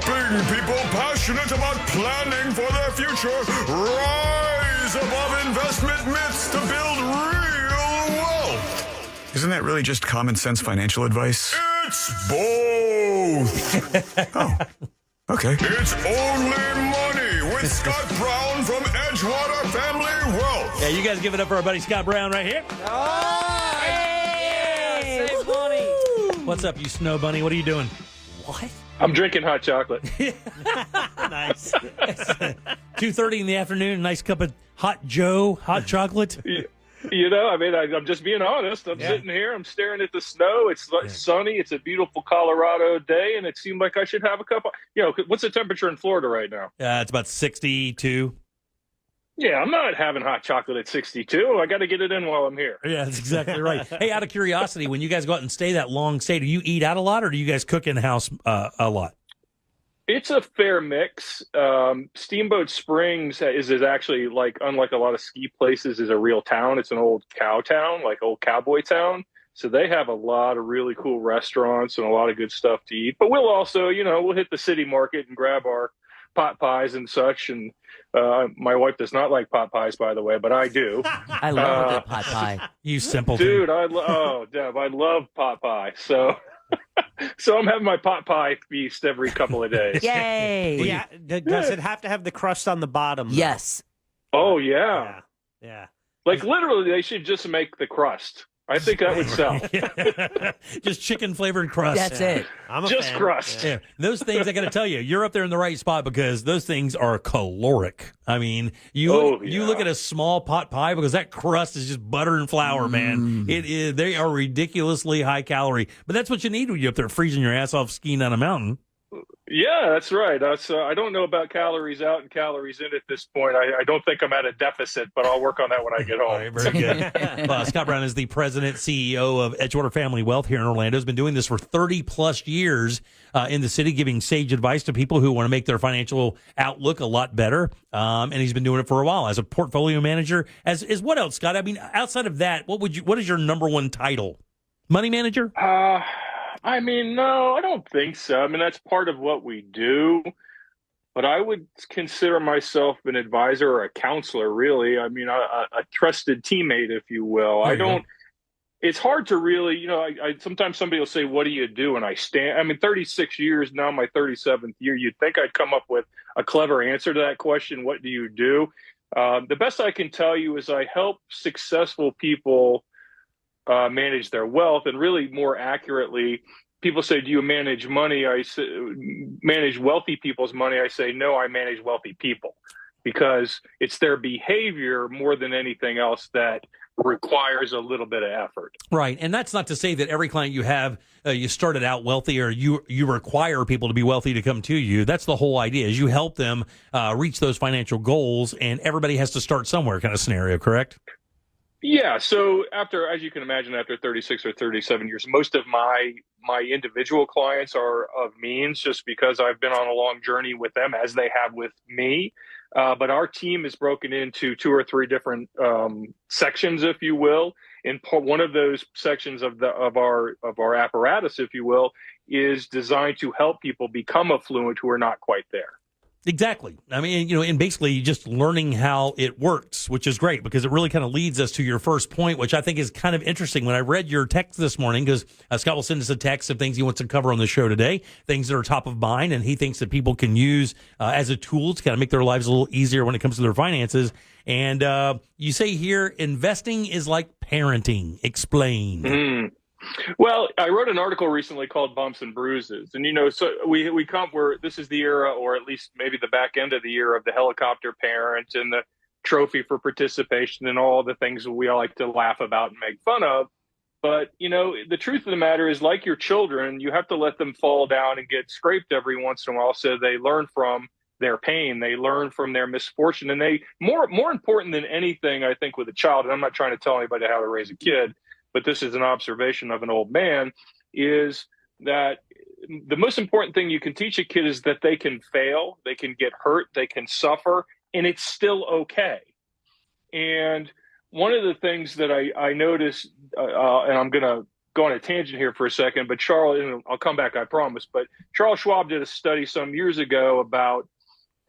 Helping people passionate about planning for their future rise above investment myths to build real wealth. Isn't that really just common sense financial advice? It's both. Oh, okay. It's Only Money with Scott Brown from Edgewater Family Wealth. Yeah, you guys give it up for our buddy Scott Brown right here. Oh, hey, save money. What's up, you snow bunny? What are you doing? What? I'm drinking hot chocolate. Nice. 2:30 in the afternoon, nice cup of hot chocolate. You know, I mean, I'm just being honest. I'm sitting here, I'm staring at the snow. It's sunny. It's a beautiful Colorado day, and it seemed like I should have a cup of, what's the temperature in Florida right now? It's about 62. Yeah, I'm not having hot chocolate at 62. I got to get it in while I'm here. Yeah, that's exactly right. Hey, out of curiosity, when you guys go out and stay that long stay, do you eat out a lot or do you guys cook in-house a lot? It's a fair mix. Steamboat Springs is actually, unlike a lot of ski places, is a real town. It's an old cow town, like old cowboy town. So they have a lot of really cool restaurants and a lot of good stuff to eat. But we'll also, we'll hit the city market and grab our pot pies and such. And my wife does not like pot pies, by the way, but I do. I love a good pot pie. You simpleton. Dude, Deb, I love pot pie. So I'm having my pot pie feast every couple of days. Yay! Yeah, does it have to have the crust on the bottom? Though? Yes. Oh, yeah. Yeah. Like, literally, they should just make the crust. I think that would sell. Just chicken-flavored crust. That's it. I'm a Just fan. crust. Yeah. Those things, I got to tell you, you're up there in the right spot because those things are caloric. I mean, you look at a small pot pie because that crust is just butter and flour, man. It is. They are ridiculously high calorie, but that's what you need when you're up there freezing your ass off skiing down a mountain. Yeah, that's right. I don't know about calories out and calories in at this point. I don't think I'm at a deficit, but I'll work on that when I get home. All right, very good. Scott Brown is the president, CEO of Edgewater Family Wealth here in Orlando. He's been doing this for 30-plus years in the city, giving sage advice to people who want to make their financial outlook a lot better. And he's been doing it for a while as a portfolio manager. As what else, Scott? I mean, outside of that, what is your number one title? Money manager? No, I don't think so. I mean, that's part of what we do. But I would consider myself an advisor or a counselor, really. I mean, a trusted teammate, if you will. It's hard to really, sometimes somebody will say, what do you do? And 36 years now, my 37th year, you'd think I'd come up with a clever answer to that question. What do you do? The best I can tell you is I help successful people manage their wealth, and really more accurately, people say, do you manage money? I say, manage wealthy people's money. I say, no, I manage wealthy people, because it's their behavior more than anything else that requires a little bit of effort. Right. And that's not to say that every client you have, you started out wealthy or you require people to be wealthy to come to you. That's the whole idea, is you help them reach those financial goals, and everybody has to start somewhere kind of scenario, correct? Yeah. So as you can imagine, after 36 or 37 years, most of my individual clients are of means, just because I've been on a long journey with them, as they have with me. But our team is broken into 2 or 3 different sections, if you will. And one of those sections of our apparatus, if you will, is designed to help people become affluent who are not quite there. Exactly. I mean, and basically just learning how it works, which is great, because it really kind of leads us to your first point, which I think is kind of interesting. When I read your text this morning, because Scott will send us a text of things he wants to cover on the show today, things that are top of mind, and he thinks that people can use as a tool to kind of make their lives a little easier when it comes to their finances. And you say here, investing is like parenting. Explain. Well, I wrote an article recently called Bumps and Bruises. And, so we come where this is the era, or at least maybe the back end of the era, of the helicopter parent and the trophy for participation and all the things that we all like to laugh about and make fun of. But, the truth of the matter is, like your children, you have to let them fall down and get scraped every once in a while, so they learn from their pain. They learn from their misfortune. And they more important than anything, I think, with a child, and I'm not trying to tell anybody how to raise a kid, but this is an observation of an old man, is that the most important thing you can teach a kid is that they can fail, they can get hurt, they can suffer, and it's still okay. And one of the things that I noticed, and I'm going to go on a tangent here for a second, but I'll come back, I promise. But Charles Schwab did a study some years ago about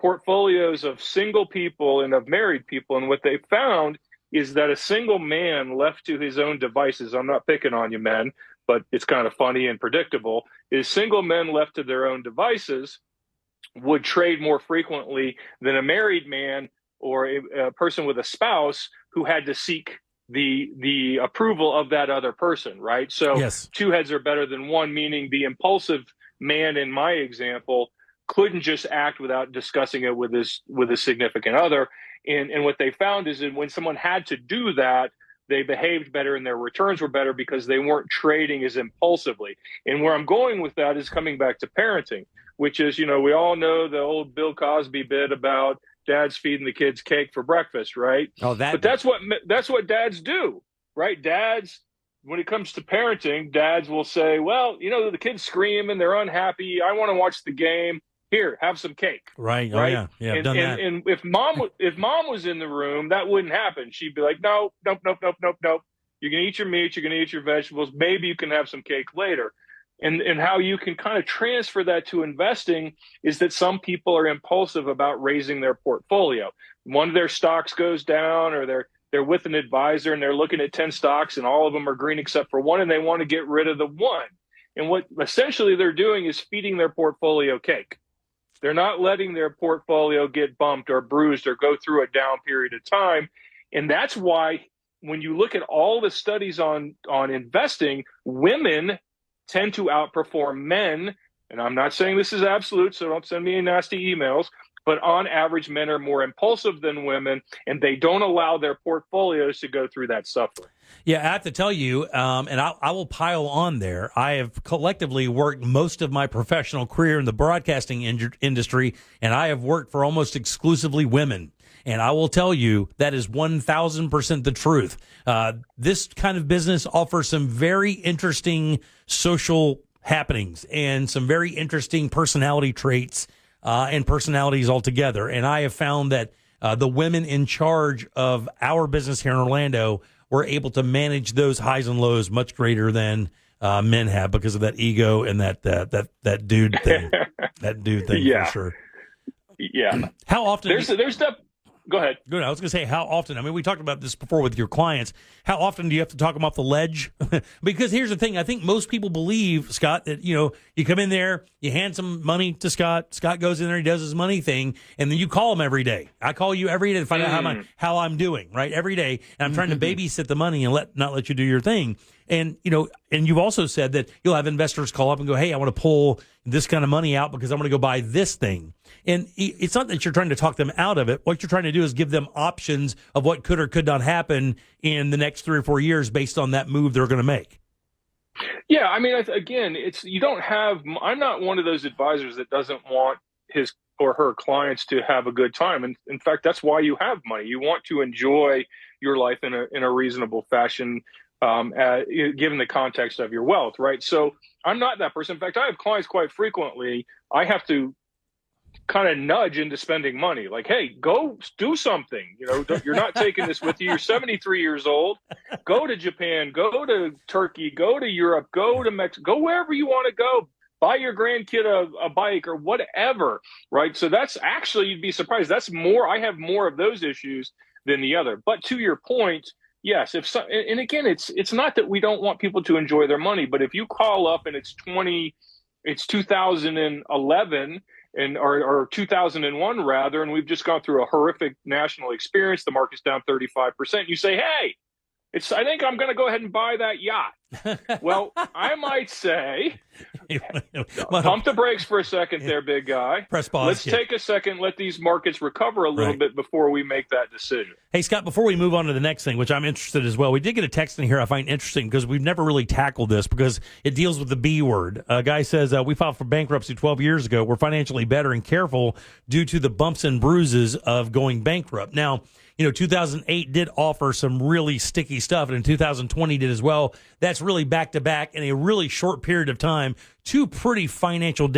portfolios of single people and of married people. And what they found is that a single man left to his own devices, I'm not picking on you men, but it's kind of funny and predictable, is single men left to their own devices would trade more frequently than a married man or a person with a spouse who had to seek the approval of that other person, right? So Yes. Two heads are better than one, meaning the impulsive man in my example couldn't just act without discussing it with his significant other. And what they found is that when someone had to do that, they behaved better and their returns were better because they weren't trading as impulsively. And where I'm going with that is coming back to parenting, which is, we all know the old Bill Cosby bit about dad's feeding the kids cake for breakfast, right? Oh, But that's what dads do, right? Dads, when it comes to parenting, dads will say, well, the kids scream and they're unhappy. I want to watch the game. Here, have some cake. Right. Oh, right? yeah. Yeah, I've and, done and, that. and if mom was in the room, that wouldn't happen. She'd be like, nope. You're going to eat your meat. You're going to eat your vegetables. Maybe you can have some cake later. And how you can kind of transfer that to investing is that some people are impulsive about raising their portfolio. One of their stocks goes down, or they're with an advisor and they're looking at 10 stocks and all of them are green except for one, and they want to get rid of the one. And what essentially they're doing is feeding their portfolio cake. They're not letting their portfolio get bumped or bruised or go through a down period of time. And that's why when you look at all the studies on investing, women tend to outperform men. And I'm not saying this is absolute, so don't send me any nasty emails. But on average, men are more impulsive than women, and they don't allow their portfolios to go through that suffering. Yeah, I have to tell you, and I will pile on there. I have collectively worked most of my professional career in the broadcasting industry, and I have worked for almost exclusively women. And I will tell you that is 1,000% the truth. This kind of business offers some very interesting social happenings and some very interesting personality traits and personalities altogether. And I have found that the women in charge of our business here in Orlando were able to manage those highs and lows much greater than men have because of that ego and that dude thing. That dude thing, Yeah. for sure. Yeah. How often? Go ahead. Good. I was going to say, how often? I mean, we talked about this before with your clients. How often do you have to talk them off the ledge? Because here's the thing. I think most people believe, Scott, that, you come in there, you hand some money to Scott. Scott goes in there, he does his money thing, and then you call him every day. I call you every day to find out how I'm doing, right? Every day. And I'm trying to babysit the money and not let you do your thing. And, and you've also said that you'll have investors call up and go, hey, I want to pull this kind of money out because I'm going to go buy this thing. And it's not that you're trying to talk them out of it. What you're trying to do is give them options of what could or could not happen in the next 3 or 4 years based on that move they're going to make. Yeah. I mean, again, I'm not one of those advisors that doesn't want his or her clients to have a good time. And in fact, that's why you have money. You want to enjoy your life in a reasonable fashion, given the context of your wealth, right? So I'm not that person. In fact, I have clients quite frequently. I have to kind of nudge into spending money. Like, hey, go do something. You're not taking this with you. You're 73 years old. Go to Japan. Go to Turkey. Go to Europe. Go to Mexico. Go wherever you want to go. Buy your grandkid a bike or whatever, right? So that's actually, you'd be surprised. I have more of those issues than the other. But to your point, yes, and again, it's not that we don't want people to enjoy their money, but if you call up and it's 2011 or 2001 rather, and we've just gone through a horrific national experience, the market's down 35%, you say, hey, I think I'm going to go ahead and buy that yacht. Well, I might say, pump the brakes for a second there, big guy. Press pause. Let's take a second, let these markets recover a little bit before we make that decision. Hey, Scott, before we move on to the next thing, which I'm interested as well, we did get a text in here I find interesting because we've never really tackled this because it deals with the B word. A guy says, we filed for bankruptcy 12 years ago. We're financially better and careful due to the bumps and bruises of going bankrupt. Now, 2008 did offer some really sticky stuff, and in 2020 did as well. That's really back-to-back in a really short period of time. Two pretty big financial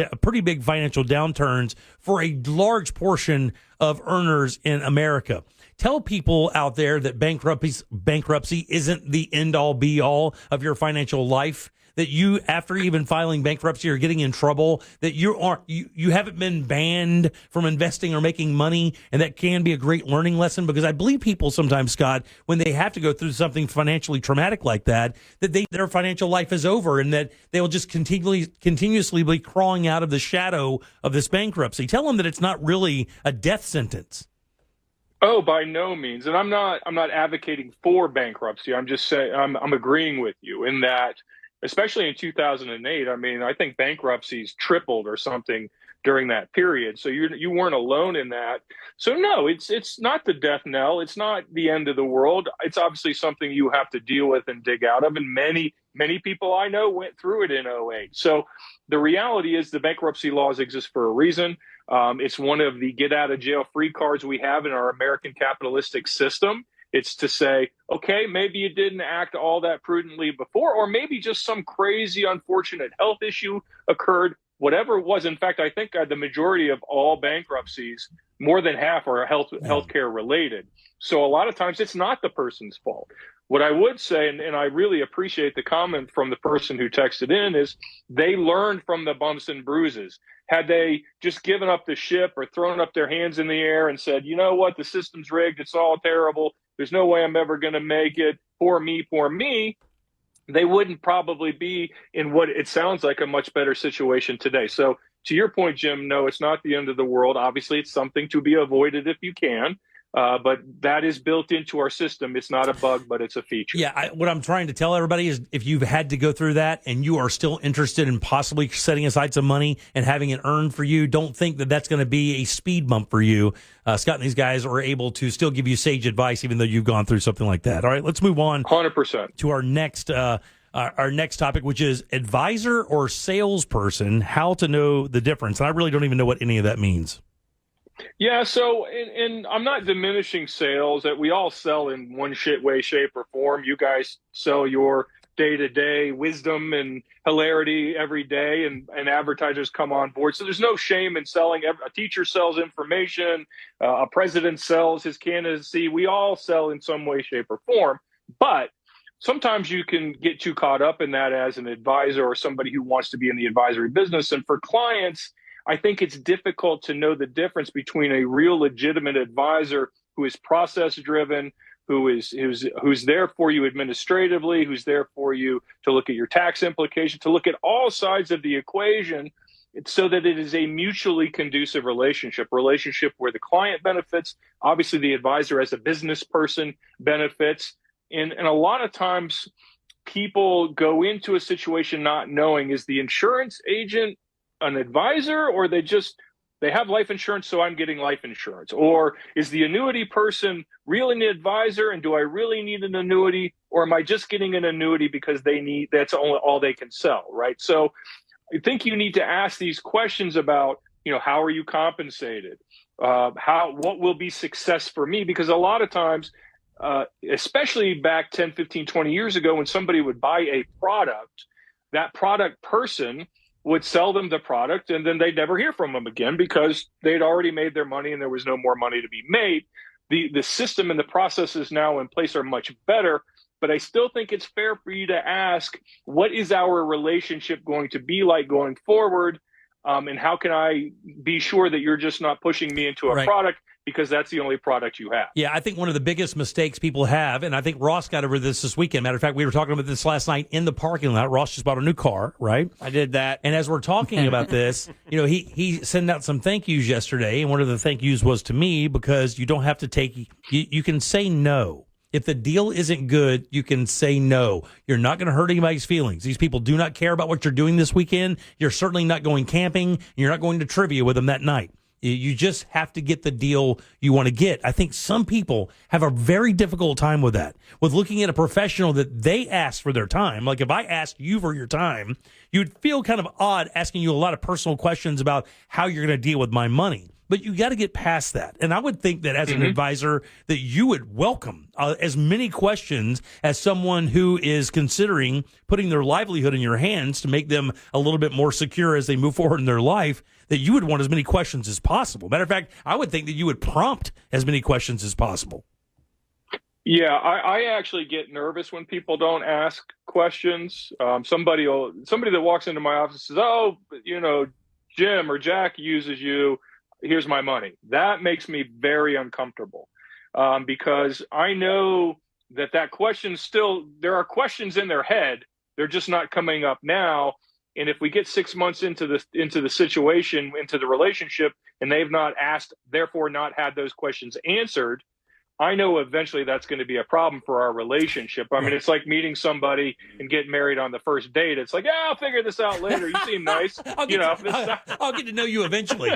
downturns for a large portion of earners in America. tell people out there that bankruptcy isn't the end all be all of your financial life. That you, after even filing bankruptcy or getting in trouble, that you haven't been banned from investing or making money, and that can be a great learning lesson. Because I believe people sometimes, Scott, when they have to go through something financially traumatic like that, their financial life is over, and that they will just continuously be crawling out of the shadow of this bankruptcy. Tell them that it's not really a death sentence. Oh, by no means. And I'm not advocating for bankruptcy. I'm just saying I'm agreeing with you in that. Especially in 2008, I mean, I think bankruptcies tripled or something during that period. So you weren't alone in that. So no, it's not the death knell. It's not the end of the world. It's obviously something you have to deal with and dig out of. And many people I know went through it in '08. So the reality is the bankruptcy laws exist for a reason. It's one of the get out of jail free cards we have in our American capitalistic system. It's to say, okay, maybe you didn't act all that prudently before, or maybe just some crazy, unfortunate health issue occurred, whatever it was. In fact, I think the majority of all bankruptcies, more than half are healthcare related. So a lot of times it's not the person's fault. What I would say, and I really appreciate the comment from the person who texted in, is they learned from the bumps and bruises. Had they just given up the ship or thrown up their hands in the air and said, you know what, the system's rigged, it's all terrible, there's no way I'm ever going to make it, poor me, they wouldn't probably be in what it sounds like a much better situation today. So to your point, Jim, no, it's not the end of the world. Obviously, it's something to be avoided if you can. But that is built into our system. It's not a bug, but it's a feature. Yeah, what I'm trying to tell everybody is if you've had to go through that and you are still interested in possibly setting aside some money and having it earned for you, don't think that that's going to be a speed bump for you. Scott and these guys are able to still give you sage advice, even though you've gone through something like that. All right, let's move on 100% to our next topic, which is advisor or salesperson, how to know the difference. And I really don't even know what any of that means. Yeah, so and I'm not diminishing sales. That we all sell in one way, shape, or form. You guys sell your day-to-day wisdom and hilarity every day, and advertisers come on board. So there's no shame in selling. A teacher sells information. A president sells his candidacy. We all sell in some way, shape, or form. But sometimes you can get too caught up in that as an advisor or somebody who wants to be in the advisory business. And for clients, I think it's difficult to know the difference between a real legitimate advisor who is process driven, who's there for you administratively, who's there for you to look at your tax implications, to look at all sides of the equation, so that it is a mutually conducive relationship where the client benefits, obviously the advisor as a business person benefits. And a lot of times people go into a situation not knowing, is the insurance agent an advisor, or they have life insurance, so I'm getting life insurance? Or is the annuity person really an advisor, and do I really need an annuity, or am I just getting an annuity because that's all they can sell, right? So I think you need to ask these questions about, how are you compensated? What will be success for me? Because a lot of times, especially back 10, 15, 20 years ago, when somebody would buy a product, that product person would sell them the product, and then they'd never hear from them again because they'd already made their money and there was no more money to be made. The system and the processes now in place are much better, but I still think it's fair for you to ask, what is our relationship going to be like going forward? And how can I be sure that you're just not pushing me into a product because that's the only product you have? Yeah, I think one of the biggest mistakes people have, and I think Ross got over this weekend. Matter of fact, we were talking about this last night in the parking lot. Ross just bought a new car, right? I did that. And as we're talking about this, he sent out some thank yous yesterday, and one of the thank yous was to me, because you don't have to you can say no. If the deal isn't good, you can say no. You're not going to hurt anybody's feelings. These people do not care about what you're doing this weekend. You're certainly not going camping. You're not going to trivia with them that night. You just have to get the deal you want to get. I think some people have a very difficult time with that, with looking at a professional that they asked for their time. Like if I asked you for your time, you'd feel kind of odd asking you a lot of personal questions about how you're going to deal with my money. but you got to get past that. And I would think that as an advisor that you would welcome as many questions as someone who is considering putting their livelihood in your hands to make them a little bit more secure as they move forward in their life, that you would want as many questions as possible. Matter of fact, I would think that you would prompt as many questions as possible. Yeah, I actually get nervous when people don't ask questions. Somebody that walks into my office says, "Oh, Jim or Jack uses you. Here's my money." That makes me very uncomfortable because I know that question there are questions in their head. They're just not coming up now. And if we get 6 months into the situation, into the relationship, and they've not asked, therefore not had those questions answered, I know eventually that's going to be a problem for our relationship. I mean, it's like meeting somebody and getting married on the first date. It's like, I'll figure this out later. You seem nice. I'll get to know you eventually.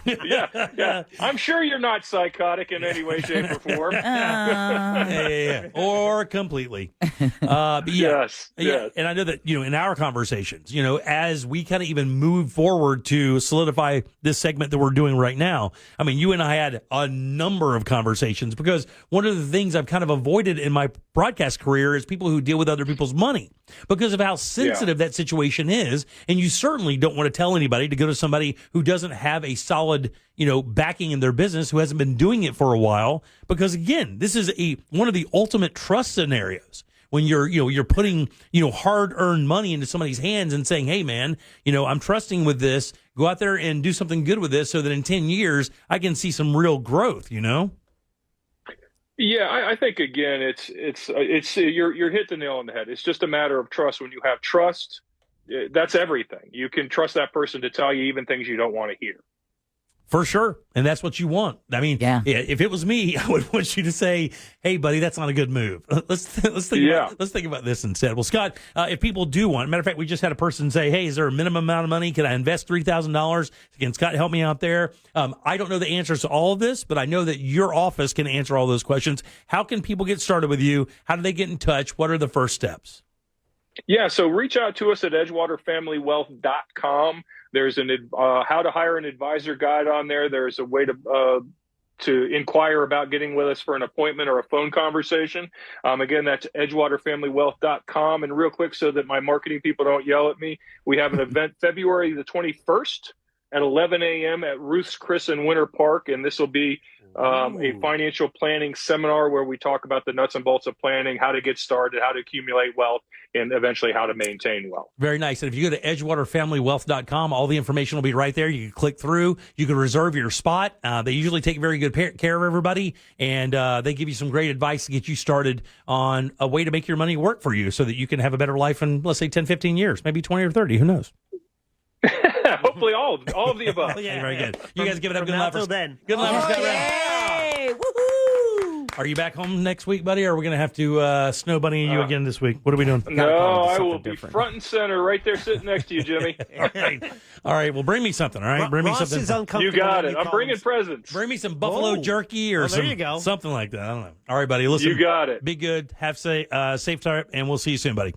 Yeah. I'm sure you're not psychotic in any way, shape, or form. Yeah. Or completely. Yes. And I know that, in our conversations, as we kind of even move forward to solidify this segment that we're doing right now, I mean, you and I had a number of conversations because one of the things I've kind of avoided in my broadcast career is people who deal with other people's money because of how sensitive that situation is. And you certainly don't want to tell anybody to go to somebody who doesn't have a solid, backing in their business, who hasn't been doing it for a while. Because again, this is one of the ultimate trust scenarios when you're putting, hard-earned money into somebody's hands and saying, "Hey man, I'm trusting with this. Go out there and do something good with this so that in 10 years I can see some real growth," Yeah, I think again, it's you're hit the nail on the head. It's just a matter of trust. When you have trust, that's everything. You can trust that person to tell you even things you don't want to hear. For sure. And that's what you want. I mean, if it was me, I would want you to say, "Hey, buddy, that's not a good move. Let's think about this instead." Well, Scott, if people do want, matter of fact, we just had a person say, "Hey, is there a minimum amount of money? Can I invest $3,000? Can Scott help me out there?" I don't know the answers to all of this, but I know that your office can answer all those questions. How can people get started with you? How do they get in touch? What are the first steps? Yeah, so reach out to us at edgewaterfamilywealth.com. There's how to hire an advisor guide on there. There's a way to inquire about getting with us for an appointment or a phone conversation. Again, that's edgewaterfamilywealth.com. And real quick, so that my marketing people don't yell at me, we have an event February the 21st at 11 a.m. at Ruth's Chris in Winter Park. And this will be a financial planning seminar where we talk about the nuts and bolts of planning, how to get started, how to accumulate wealth, and eventually how to maintain wealth. Very nice. And if you go to edgewaterfamilywealth.com, all the information will be right there. You can click through. You can reserve your spot. They usually take very good care of everybody, and they give you some great advice to get you started on a way to make your money work for you so that you can have a better life in, let's say, 10, 15 years, maybe 20 or 30. Who knows? Hopefully all of the above. Yeah, very good. You guys give it up. Good luck for then. Good luck for Scott Brown. Yay! Woohoo! Are you back home next week, buddy, or are we going to have to snow bunny you again this week? What are we doing? No, I will be front and center right there sitting next to you, Jimmy. All right. Well, bring me something, all right? Bring me something. Is uncomfortable. You got it. I'm bringing presents. Bring me some buffalo jerky or there you go. something like that. I don't know. All right, buddy. Listen. You got it. Be good. Have safe time, and we'll see you soon, buddy.